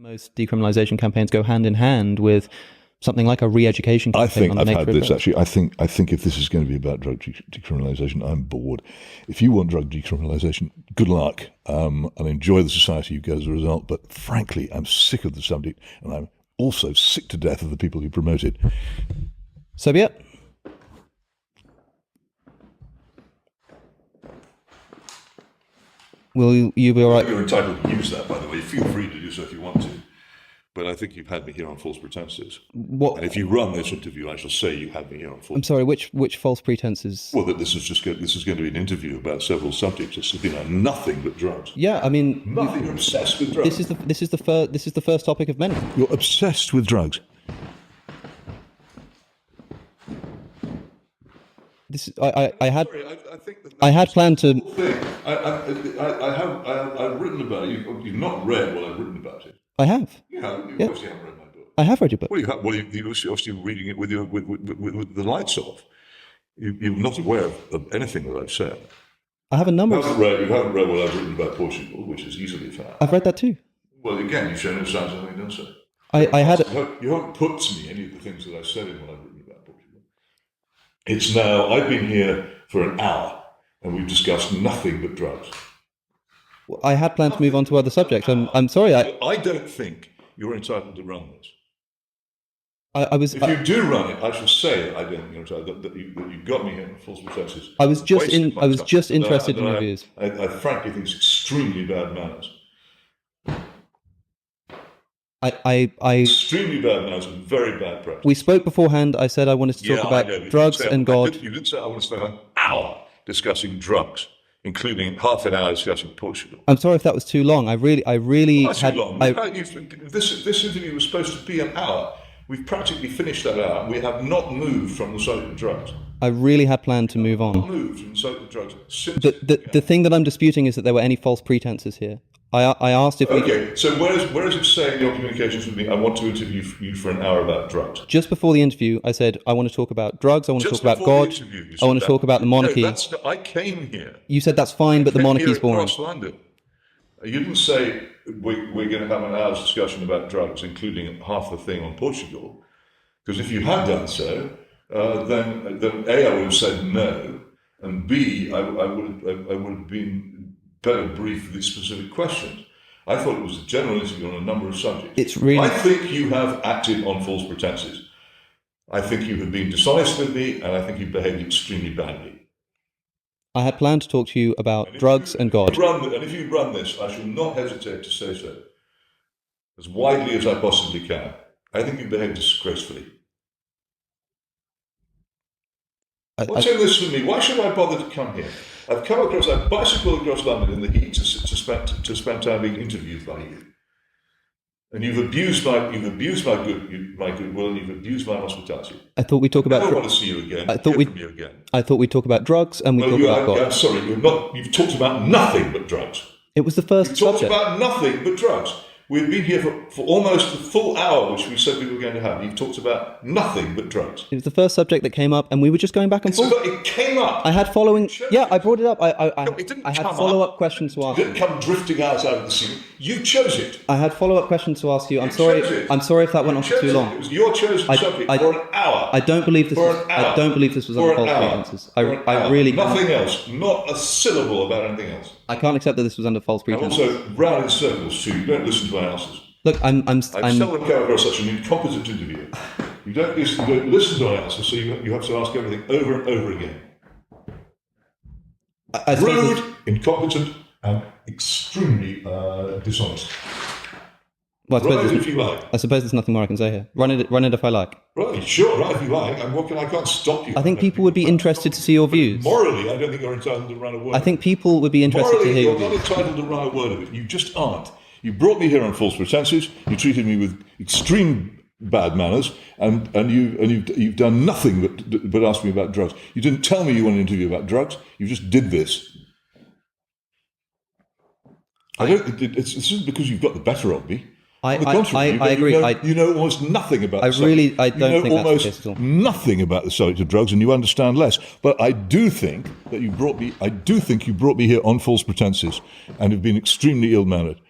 Most decriminalisation campaigns go hand in hand with something like a re-education campaign. I think on I've the had nature of this drugs. actually. I think if this is going to be about drug decriminalisation, I'm bored. If you want drug decriminalisation, good luck. I'll enjoy the society you get as a result. But frankly, I'm sick of the subject, and I'm also sick to death of the people who promote it. So be it. Will you be all right? You're entitled to use that, by the way. Feel free to do so if you want to. But I think you've had me here on false pretences. What? And if you run this interview, I shall say you had me here on false. I'm sorry. Which false pretenses? Well, that this is going to be an interview about several subjects. It's been like nothing but drugs. Yeah, I mean, Nothing. You're obsessed with drugs. This is the first topic of many. You're obsessed with drugs. This is, I had Sorry, I think that I had planned to. I've written about it. You've not read what I've written about it. I have. You Yeah. obviously haven't read my book. I have read your book. Well, you're obviously reading it with the lights off. You're not aware of anything that I've said. I have a number. You haven't read what I've written about Portugal, which is easily found. I've read that too. Well, again, you've shown no signs of having done so. I had. You haven't put to me any of the things that I said in what I've written about Portugal. It's now, I've been here for an hour, and we've discussed nothing but drugs. I had planned to move on to other subjects. I'm sorry. I don't think you're entitled to run this. I was. If you do run it, I shall say I don't think you're entitled, that you got me here on false pretences. I was just interested in your views. I frankly think it's extremely bad manners. Extremely bad manners and very bad practice. We spoke beforehand. I said I wanted to talk about drugs and God. You didn't say I want to spend an hour discussing drugs, including half an hour discussing Portugal. I'm sorry if that was too long. I really That's had. too long. This interview was supposed to be an hour. We've practically finished that hour. We have not moved from the subject of drugs. I really had planned to move on. Moved from the subject of drugs since. The thing that I'm disputing is that there were any false pretenses here. I asked if we. Okay, so where does it say in your communications with me, I want to interview you for an hour about drugs? Just before the interview, I said I want to talk about drugs. I want to talk about God. I want to talk about the monarchy. No, I came here. You said that's fine, but the monarchy's boring. Across London. You didn't say we're going to have an hour's discussion about drugs, including half the thing on Portugal. Because if you had done so, then A, I would have said no, and B, I would have been better briefed for these specific questions. I thought it was a general interview on a number of subjects. It's really. I think you have acted on false pretenses. I think you have been dishonest with me, and I think you behaved extremely badly. I had planned to talk to you about drugs and God. And if you run this, I shall not hesitate to say so, as widely as I possibly can. I think you behaved disgracefully. What's in this for me? Why should I bother to come here? I've bicycled across London in the heat to spend time being interviewed by you, and you've abused my goodwill, and you've abused my hospitality. I thought we'd talk about. I don't want to see you again. I thought we'd talk about drugs and we talk about God. I'm sorry, you've talked about nothing but drugs. It was the first You've talked subject. about nothing but drugs. We've been here for almost the full hour, which we said we were going to have. You've talked about nothing but drugs. It was the first subject that came up, and we were just going back and forth. It came up. I had following. Yeah, I brought it up. It didn't I had come follow-up questions to ask. It didn't come drifting out of the sea. You chose it. I had follow-up questions to ask you. I'm sorry if that went on for too long. It was your chosen subject for an hour. I don't believe this. I don't believe this was on false pretences. I really can't. Nothing else. Not a syllable about anything else. I can't accept that this was under false And pretenses. also, round in circles too. You don't listen to my answers. Look, I'm I've seldom come across such an incompetent interviewer. You don't listen to my answers, so you have to ask everything over and over again. Rude, incompetent, and extremely dishonest. Well, Run it if you like. I suppose there's nothing more I can say here. Run it if I like. Right, sure, right if you like. I can't stop you. I think people would be interested to see your views. Morally, I don't think you're entitled to run a word. I think people would be interested to hear your you're views. not entitled to run a word of it. You just aren't. You brought me here on false pretenses. You treated me with extreme bad manners, and you've done nothing but ask me about drugs. You didn't tell me you wanted to interview about drugs. You just did this. This isn't because you've got the better of me. I agree. You know almost nothing about. I don't think that's the case at all. Nothing about the subject of drugs, and you understand less. But I do think that you brought me. I do think you brought me here on false pretenses, and have been extremely ill-mannered.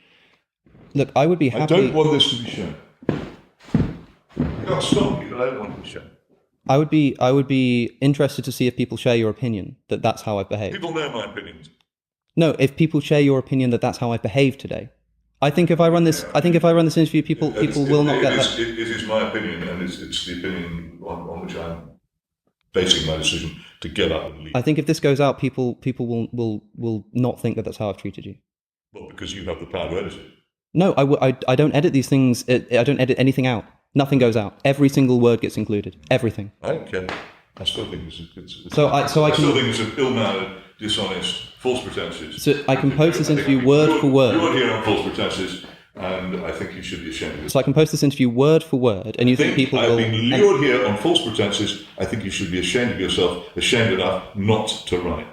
Look, I would be I happy. don't want this to be shown. You can't stop me, but I don't want it to be shown. I would be interested to see if people share your opinion that that's how I've behaved. People know my opinions. No, if people share your opinion that that's how I've behaved today. I think if I run this interview, people will not get that. It is my opinion, and it's the opinion on which I'm basing my decision to get up and leave. I think if this goes out, people will not think that that's how I've treated you. Well, because you have the power to edit it. No, I don't edit these things. I don't edit anything out. Nothing goes out. Every single word gets included. Everything. I don't care. I still think it's I still think it's an ill-mannered, dishonest, false pretences. So I can post this interview word for word. You're here on false pretences, and I think you should be ashamed of yourself. So I can post this interview word for word, and you think people will... I've been lured here on false pretences. I think you should be ashamed of yourself, ashamed enough not to run it.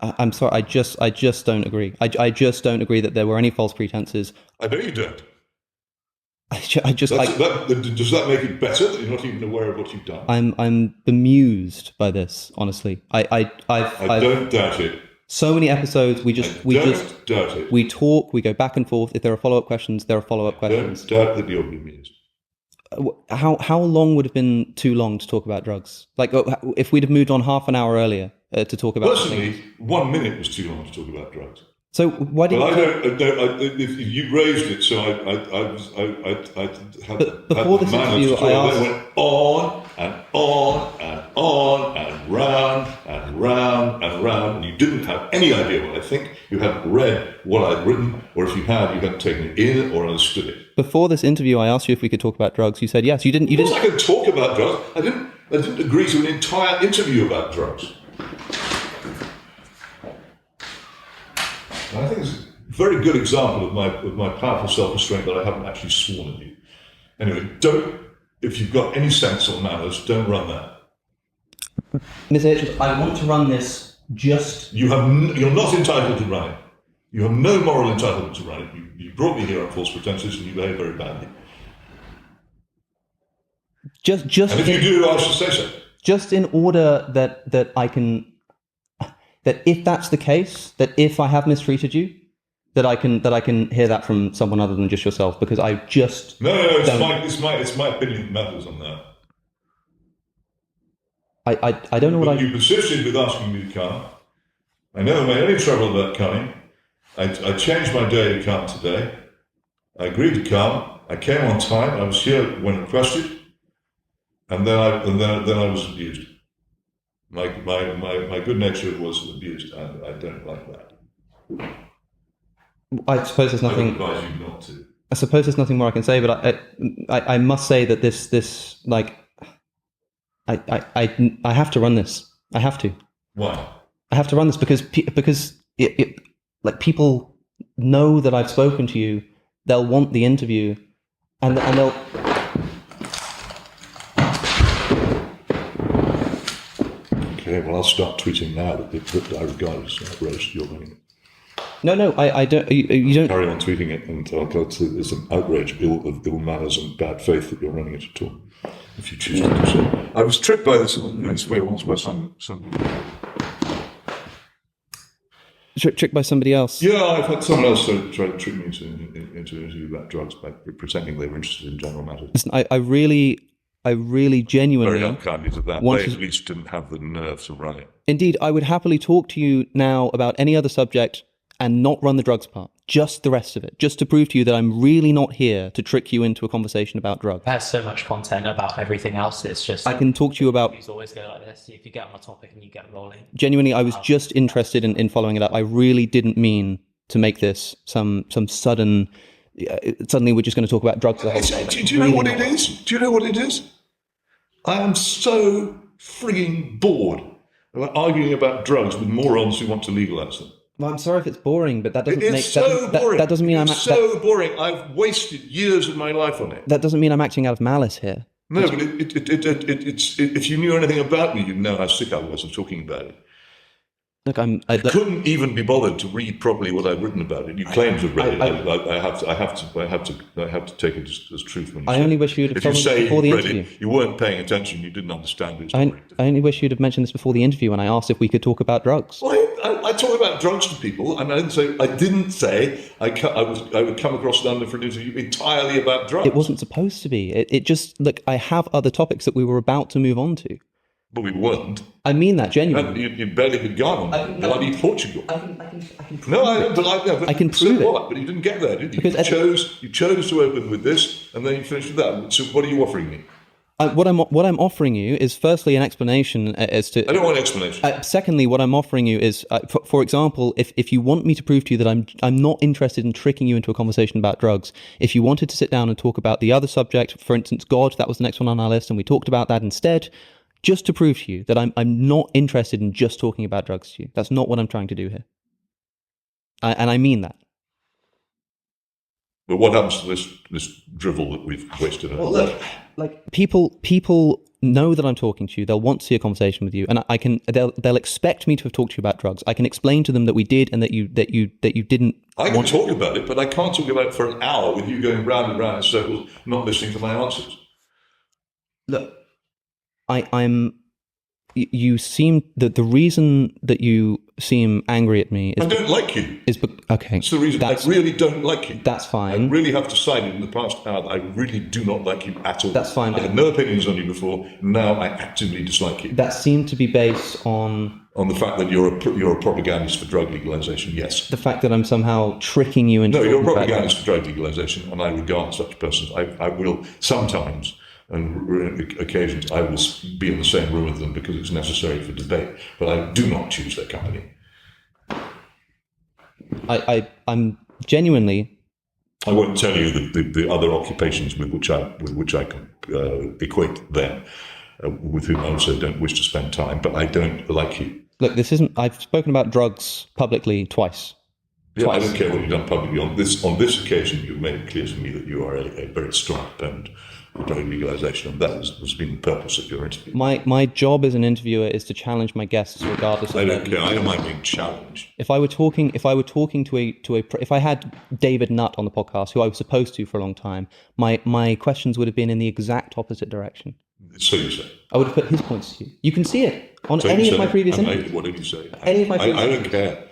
I'm sorry, I just don't agree. I just don't agree that there were any false pretenses. I know you don't. Does that make it better that you're not even aware of what you've done? I'm bemused by this, honestly. I don't doubt it. So many episodes, we doubt it. We talk, we go back and forth. If there are follow-up questions, there are follow-up questions. Don't doubt that you're bemused. How long would have been too long to talk about drugs? Like, if we'd have moved on half an hour earlier to talk about... Personally, 1 minute was too long to talk about drugs. So why did if you raised it, so I had before this interview, I asked... They went on and on and on and round and round and round, and you didn't have any idea what I think. You hadn't read what I'd written, or if you had, you hadn't taken it in or understood it. Before this interview, I asked you if we could talk about drugs. You said yes. You didn't. Of course, I could talk about drugs. I didn't agree to an entire interview about drugs. And I think it's a very good example of my powerful self-restraint that I haven't actually sworn at you. Anyway, if you've got any sense or manners, don't run that. Mr. Hitchens, I want to run this just... You're not entitled to run it. You have no moral entitlement to run it. You brought me here on false pretences and you behave very badly. Just and if you do, I should say so. Just in order that I can... That if that's the case, that if I have mistreated you, that I can hear that from someone other than just yourself, because I just... No, it's my opinion that matters on that. I don't know what You persisted with asking me to come. I never made any trouble about coming. I changed my day to come today. I agreed to come. I came on time. I was here when requested, and then I was abused. My good nature was abused, and I don't like that. I suppose there's nothing. I advise you not to. I suppose there's nothing more I can say, but I must say that this like I have to run this. I have to. Why? I have to run this because like people know that I've spoken to you. They'll want the interview, and they'll. Okay, well, I'll start tweeting now that I regard as outrage you're running it. No, I don't. You don't carry on tweeting it, and I'll go to it's an outrage of ill manners and bad faith that you're running it at all. If you choose to do so. I was tricked by this way once by some. Tricked by somebody else. Yeah, I've had someone else try to trick me into an interview about drugs by pretending they were interested in general matters. Listen, I really genuinely... Very unkindly to that. They at least didn't have the nerve to run it. Indeed, I would happily talk to you now about any other subject and not run the drugs part. Just the rest of it. Just to prove to you that I'm really not here to trick you into a conversation about drugs. There's so much content about everything else. It's just... I can talk to you about... You always go like this. If you get on a topic and you get rolling. Genuinely, I was just interested in following it up. I really didn't mean to make this some sudden... suddenly we're just going to talk about drugs the whole day. Do you know what it is? Do you know what it is? I am so frigging bored about arguing about drugs with morons who want to legalise them. Well, I'm sorry if it's boring, but that doesn't make so boring. That doesn't mean it's so boring. I've wasted years of my life on it. That doesn't mean I'm acting out of malice here. No, but it's if you knew anything about me, you'd know how sick I was of talking about it. Look, couldn't even be bothered to read properly what I've written about it. You claim to have read it. I have to take it as truth when you say only wish you'd have if you told me say before the you read interview. it, you weren't paying attention, you didn't understand it. I only wish you'd have mentioned this before the interview when I asked if we could talk about drugs. Well, I talk about drugs to people, and I didn't say I would come across London for an interview entirely about drugs. It wasn't supposed to be. It just, look, I have other topics that we were about to move on to. But we weren't. I mean that genuinely. You barely had gone on bloody Portugal. I can prove No, I don't. But I can prove it. What? But you didn't get there, did you? Because You chose to open with this, and then you finished with that. So what are you offering me? What I'm offering you is firstly an explanation as to. I don't want an explanation. Secondly, what I'm offering you is, for example, if you want me to prove to you that I'm not interested in tricking you into a conversation about drugs, if you wanted to sit down and talk about the other subject, for instance, God, that was the next one on our list, and we talked about that instead, just to prove to you that I'm not interested in just talking about drugs to you. That's not what I'm trying to do here, and I mean that. But what happens to this drivel that we've wasted? Well, look, like people know that I'm talking to you. They'll want to see a conversation with you, and they'll expect me to have talked to you about drugs. I can explain to them that we did and that you didn't. I can talk about it, but I can't talk about it for an hour with you going round and round in circles, not listening to my answers. Look, you seem that the reason that you seem angry at me is I don't like you. Okay. That's the reason. I really don't like you. That's fine. I really have decided in the past hour that I really do not like you at all. That's fine. I had no opinions on you before. Now I actively dislike you. That seemed to be based on the fact that you're a propagandist for drug legalisation. Yes. The fact that I'm somehow tricking you into. No, you're a propagandist for drug legalisation, and I regard such persons. I will sometimes. And occasions I will be in the same room with them because it's necessary for debate, but I do not choose their company. I'm genuinely. I won't tell you the other occupations with which I can equate them, with whom I also don't wish to spend time, but I don't like you. Look, this isn't. I've spoken about drugs publicly twice. Yeah, I don't care what you've done publicly. On this occasion, you've made it clear to me that you are a very strong opponent of drug legalisation, and that has been the purpose of your interview. My job as an interviewer is to challenge my guests, regardless of. I don't care. I don't mind being challenged. If I had David Nutt on the podcast, who I was supposed to for a long time, my questions would have been in the exact opposite direction. So you say. I would have put his points to you. You can see it on any of my previous interviews. What did you say? Any of my previous I don't care.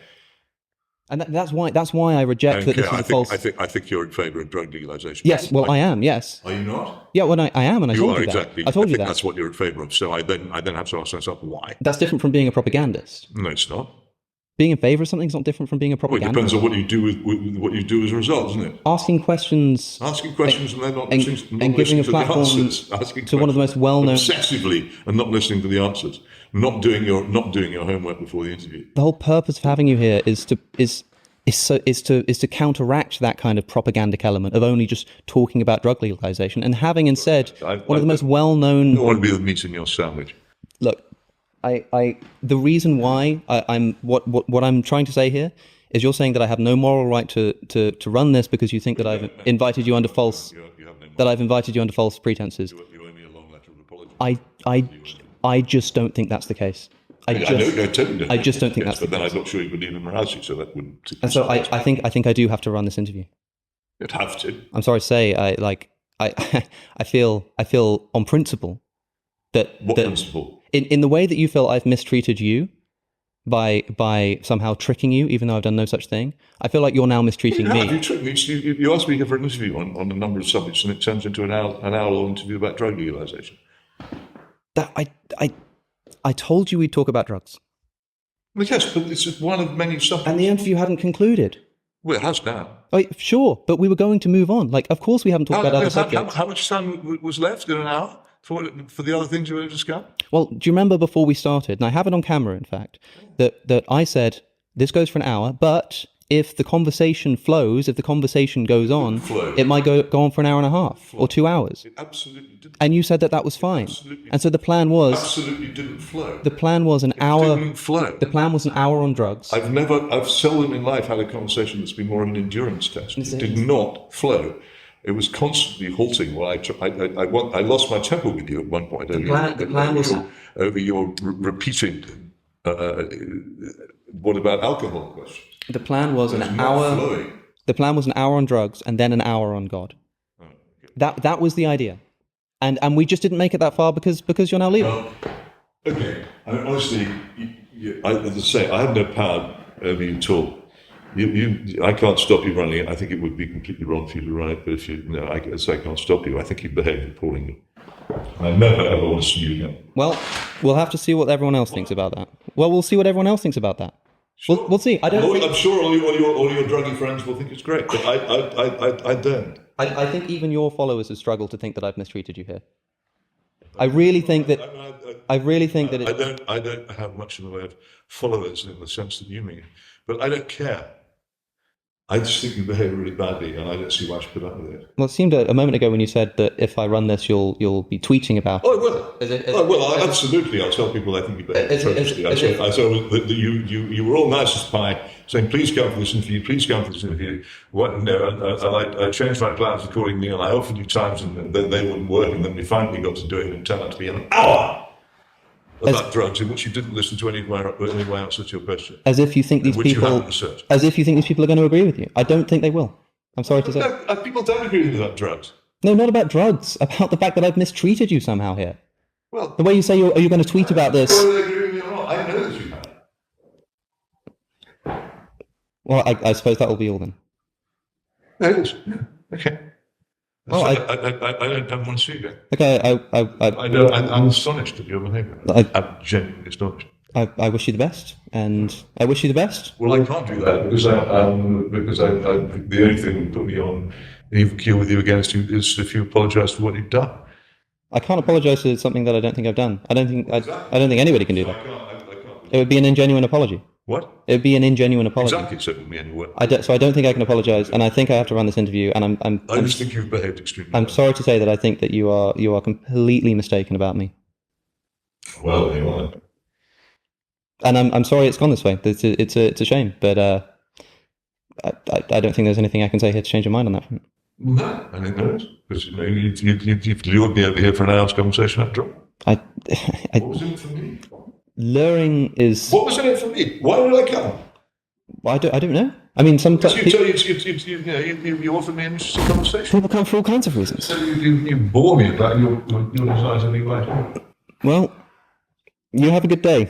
And that's why I reject that this is a false. I think you're in favour of drug legalisation. Yes, well, I am. Yes. Are you not? Yeah, well, I am, and I told you that. Exactly. I told you that. That's what you're in favour of. So I then have to ask myself why. That's different from being a propagandist. No, it's not. Being in favour of something is not different from being a propagandist. Well, it depends on what you do with what you do as a result, isn't it? Asking questions and then not listening, and giving a platform to one of the most well-known obsessively and not listening to the answers, not doing your homework before the interview. The whole purpose of having you here is to counteract that kind of propagandic element of only just talking about drug legalization and having instead one of the most well-known. I don't want to be the meat in your sandwich. Look, the reason why I'm what I'm trying to say here is you're saying that I have no moral right to run this because you think that I've invited you under false pretenses. You owe me a long letter of apology. I just don't think that's the case. I just don't think that's the case. But then I'm not sure you believe in morality, so that wouldn't. And so I think I do have to run this interview. You'd have to. I'm sorry to say, I feel on principle that principle? In the way that you feel I've mistreated you by somehow tricking you, even though I've done no such thing, I feel like you're now mistreating me. You tricked me. You asked me for an interview on a number of subjects, and it turns into an hour-long interview about drug legalisation. That I told you we'd talk about drugs. Well, yes, but it's just one of many subjects. And the interview hadn't concluded. Well, it has now. Sure, but we were going to move on. Of course we haven't talked about other subjects. How much time was left in an hour for the other things you were to discuss? Well, do you remember before we started, and I have it on camera, in fact, that I said, this goes for an hour, but if the conversation flows, if the conversation goes on, it might go on for an hour and a half or 2 hours. It absolutely didn't. And you said that was fine. And so the plan was... Absolutely didn't flow. The plan was an hour... It didn't flow. The plan was an hour on drugs. I've seldom in life had a conversation that's been more of an endurance test. It did not flow. It was constantly halting. Well, I lost my temper with you at one point over your repeated what about alcohol questions? The plan was It's an not hour. flowing. The plan was an hour on drugs and then an hour on God. Oh, okay. That was the idea, and we just didn't make it that far because you're now leaving. Well, okay. I mean, honestly, as I say, I have no power over you at all. I can't stop you running it. I think it would be completely wrong for you to run it. But if I can't stop you. I think you behaved appallingly. I never ever want to see you again. Well, we'll have to see what everyone else thinks about that. Well, we'll see what everyone else thinks about that. Sure. We'll see. I'm sure all your druggy friends will think it's great, but I don't. I think even your followers have struggled to think that I've mistreated you here. I really think that. I don't have much in the way of followers in the sense that you mean, but I don't care. I just think you behave really badly, and I don't see why I should put up with it. Well, it seemed a moment ago when you said that if I run this, you'll be tweeting about it. Oh, well. Absolutely. I'll tell people I think you behave atrociously. I saw that you were all nice as pie, saying, please come for this interview, please come for this interview. I changed my plans accordingly, and I offered you times, and then they wouldn't work, and then we finally got to do it, and it turned out to be an hour about drugs in which you didn't listen to any of my answers to your question. As if you think these people are going to agree with you. I don't think they will. I'm sorry to say. No, people don't agree with you about drugs. No, not about drugs. About the fact that I've mistreated you somehow here. Well, The way you say are you going to tweet about this? whether they agree with me or not, I know that you have. Well, I suppose that will be all then. No, it is. Yeah. Okay. Well, I don't want to see you again. Okay, I'm astonished at your behaviour. I'm genuinely astonished. I wish you the best, and I wish you the best. Well, I can't do that because the only thing that put me on even keel with you against you is if you apologise for what you've done. I can't apologise for something that I don't think I've done. I don't think anybody can do that. I can't. It would be an ingenuine apology. What? It would be an ingenuine apology. Exactly, so with me anyway. So I don't think I can apologise, and I think I have to run this interview. And I just think you've behaved extremely I'm well. sorry to say that I think that you are completely mistaken about me. Well, there you are. And I'm sorry it's gone this way. It's a shame, but I don't think there's anything I can say here to change your mind on that front. No, I think there is. Because you've lured me over here for an hour's conversation after all. What was in it for me? Luring is. What was in it for me? Why did I come? I don't know. I mean, sometimes You offered me an interesting conversation. people come for all kinds of reasons. So you bore me about your desires anyway. Well, you have a good day.